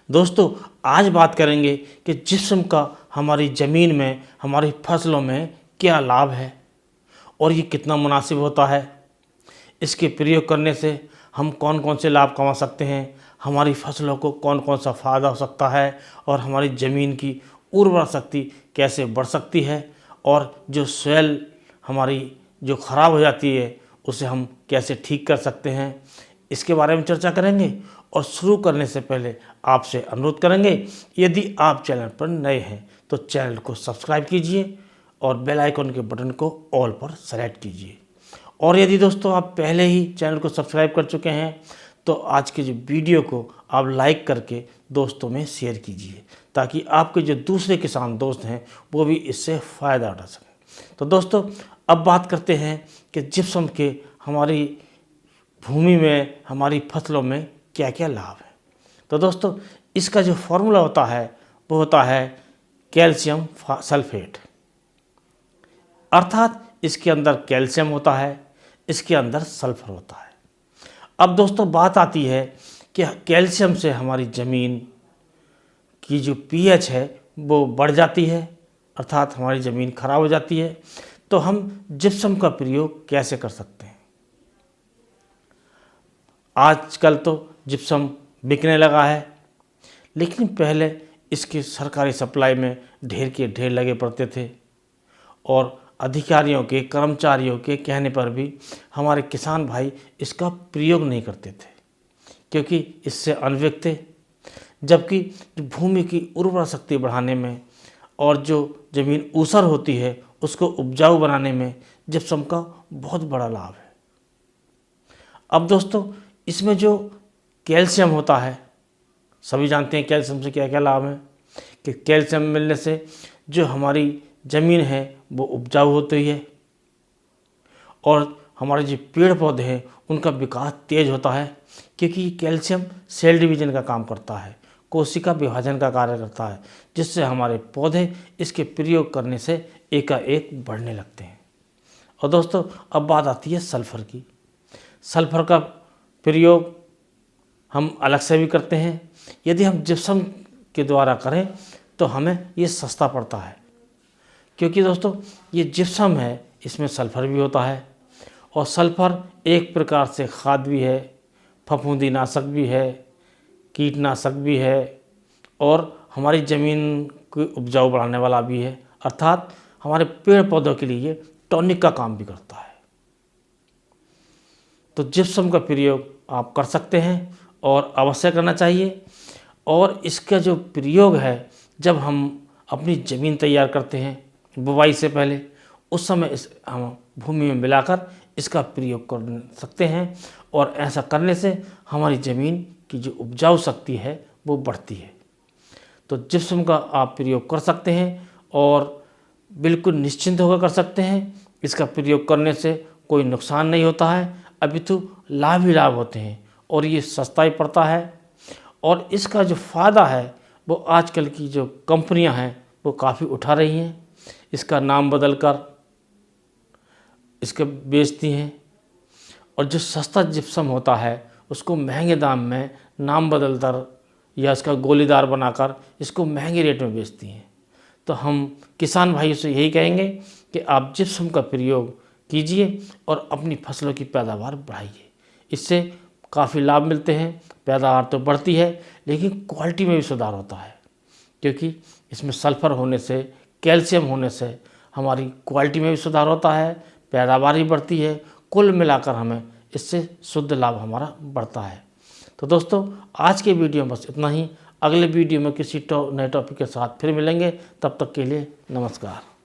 दोस्तों आज बात करेंगे कि जिप्सम का हमारी ज़मीन में, हमारी फसलों में क्या लाभ है और ये कितना मुनासिब होता है। इसके प्रयोग करने से हम कौन कौन से लाभ कमा सकते हैं, हमारी फसलों को कौन कौन सा फ़ायदा हो सकता है और हमारी ज़मीन की उर्वरा शक्ति कैसे बढ़ सकती है और जो सॉइल हमारी जो ख़राब हो जाती है उसे हम कैसे ठीक कर सकते हैं, इसके बारे में चर्चा करेंगे। और शुरू करने से पहले आपसे अनुरोध करेंगे, यदि आप चैनल पर नए हैं तो चैनल को सब्सक्राइब कीजिए और बेल आइकन के बटन को ऑल पर सेलेक्ट कीजिए। और यदि दोस्तों आप पहले ही चैनल को सब्सक्राइब कर चुके हैं तो आज के जो वीडियो को आप लाइक करके दोस्तों में शेयर कीजिए, ताकि आपके जो दूसरे किसान दोस्त हैं वो भी इससे फ़ायदा उठा सकें। तो दोस्तों अब बात करते हैं कि जिप्सम के हमारी भूमि में, हमारी फसलों में क्या क्या लाभ है। तो दोस्तों इसका जो फॉर्मूला होता है वो होता है कैल्शियम सल्फेट, अर्थात इसके अंदर कैल्शियम होता है, इसके अंदर सल्फर होता है। अब दोस्तों बात आती है कि कैल्शियम से हमारी ज़मीन की जो पीएच है वो बढ़ जाती है, अर्थात हमारी ज़मीन खराब हो जाती है। तो हम जिप्सम का प्रयोग कैसे कर सकते हैं। आजकल तो जिप्सम बिकने लगा है, लेकिन पहले इसकी सरकारी सप्लाई में ढेर के ढेर लगे पड़ते थे और अधिकारियों के, कर्मचारियों के कहने पर भी हमारे किसान भाई इसका प्रयोग नहीं करते थे, क्योंकि इससे अनभिज्ञ थे। जबकि भूमि की उर्वरा शक्ति बढ़ाने में और जो ज़मीन ऊसर होती है उसको उपजाऊ बनाने में जिप्सम का बहुत बड़ा लाभ है। अब दोस्तों इसमें जो कैल्शियम होता है, सभी जानते हैं कैल्शियम से क्या क्या लाभ है, कि कैल्शियम मिलने से जो हमारी ज़मीन है वो उपजाऊ होती है और हमारे जो पेड़ पौधे हैं उनका विकास तेज होता है, क्योंकि कैल्शियम सेल डिवीजन का काम करता है, कोशिका विभाजन का कार्य करता है, जिससे हमारे पौधे इसके प्रयोग करने से एकाएक बढ़ने लगते हैं। और दोस्तों अब बात आती है सल्फ़र की। सल्फ़र का प्रयोग हम अलग से भी करते हैं। यदि हम जिप्सम के द्वारा करें तो हमें ये सस्ता पड़ता है, क्योंकि दोस्तों ये जिप्सम है, इसमें सल्फ़र भी होता है और सल्फ़र एक प्रकार से खाद भी है, फफूंदीनाशक भी है, कीटनाशक भी है और हमारी ज़मीन को उपजाऊ बढ़ाने वाला भी है, अर्थात हमारे पेड़ पौधों के लिए ये टॉनिक का काम भी करता है। तो जिप्सम का प्रयोग आप कर सकते हैं और अवश्य करना चाहिए। और इसका जो प्रयोग है, जब हम अपनी ज़मीन तैयार करते हैं बुवाई से पहले, उस समय इस हम भूमि में मिलाकर इसका प्रयोग कर सकते हैं और ऐसा करने से हमारी ज़मीन की जो उपजाऊ शक्ति है वो बढ़ती है। तो जिप्सम का आप प्रयोग कर सकते हैं और बिल्कुल निश्चिंत होकर कर सकते हैं। इसका प्रयोग करने से कोई नुकसान नहीं होता है, अपितु लाभ ही लाभ होते हैं और ये सस्ता ही पड़ता है। और इसका जो फ़ायदा है वो आजकल की जो कंपनियां हैं वो काफ़ी उठा रही हैं, इसका नाम बदलकर इसके बेचती हैं और जो सस्ता जिप्सम होता है उसको महंगे दाम में नाम बदलकर या इसका गोलीदार बनाकर इसको महंगे रेट में बेचती हैं। तो हम किसान भाइयों से यही कहेंगे कि आप जिप्सम का प्रयोग कीजिए और अपनी फसलों की पैदावार बढ़ाइए। इससे काफ़ी लाभ मिलते हैं, पैदावार तो बढ़ती है लेकिन क्वालिटी में भी सुधार होता है, क्योंकि इसमें सल्फ़र होने से, कैल्शियम होने से हमारी क्वालिटी में भी सुधार होता है, पैदावार भी बढ़ती है। कुल मिलाकर हमें इससे शुद्ध लाभ हमारा बढ़ता है। तो दोस्तों आज के वीडियो में बस इतना ही। अगले वीडियो में किसी नए टॉपिक के साथ फिर मिलेंगे, तब तक के लिए नमस्कार।